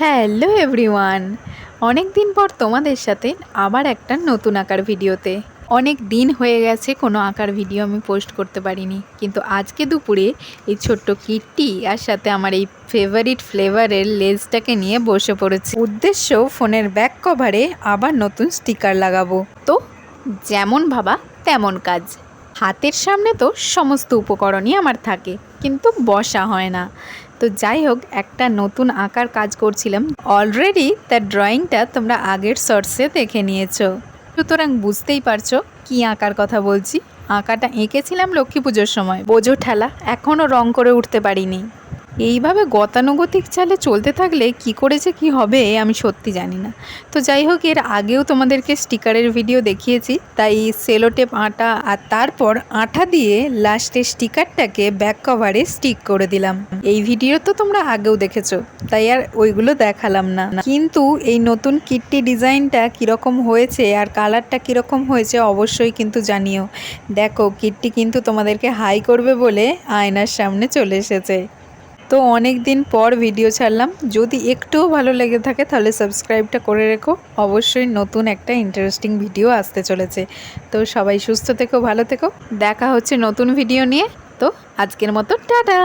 Hello everyone, অনেক দিন পর তোমাদের সাথে আবার একটা নতুন আঁকার ভিডিওতে। অনেক দিন হয়ে গেছে কোনো আঁকার ভিডিও আমি পোস্ট করতে পারিনি, কিন্তু আজকে দুপুরে এই ছোট্ট কিটটি আর সাথে আমার এই ফেভারিট ফ্লেভারের লেজটাকে নিয়ে বসে পড়েছে। উদ্দেশ্য ফোনের ব্যাক কভারে আবার নতুন স্টিকার লাগাবো। তো যেমন ভাবা তেমন কাজ। হাতের সামনে তো সমস্ত উপকরণই আমার থাকে, কিন্তু বসা হয় না। তো যাই হোক, একটা নতুন আঁকার কাজ করছিলাম। অলরেডি তার ড্রয়িংটা তোমরা আগের শর্টসে দেখে নিয়েছো, সুতরাং বুঝতেই পারছো কি আঁকার কথা বলছি। আঁকাটা এঁকেছিলাম লক্ষ্মী পুজোর সময়, বোঝো ঠেলা, এখনও রং করে উঠতে পারিনি। এইভাবে গতানুগতিক চালে চলতে থাকলে কি করে যে কী হবে আমি সত্যি জানি না। তো যাই হোক, এর আগেও তোমাদেরকে স্টিকারের ভিডিও দেখিয়েছি, তাই সেলোটেপ আটা আর তারপর আঠা দিয়ে লাস্টে স্টিকারটাকে ব্যাক কভারে স্টিক করে দিলাম। এই ভিডিও তো তোমরা আগেও দেখেছো, তাই আর ওইগুলো দেখালাম না। কিন্তু এই নতুন কিটটি ডিজাইনটা কীরকম হয়েছে আর কালারটা কীরকম হয়েছে অবশ্যই কিন্তু জানিও। দেখো, কিটটি কিন্তু তোমাদেরকে হাই করবে বলে আয়নার সামনে চলে এসেছে। তো অনেক দিন পর ভিডিও ছাড়লাম, যদি একটুও ভালো লেগে থাকে তাহলে সাবস্ক্রাইবটা করে রেখো। অবশ্যই নতুন একটা ইন্টারেস্টিং ভিডিও আসতে চলেছে। তো সবাই সুস্থ থেকো, ভালো থেকো, দেখা হচ্ছে নতুন ভিডিও নিয়ে। তো আজকের মতো টাটা।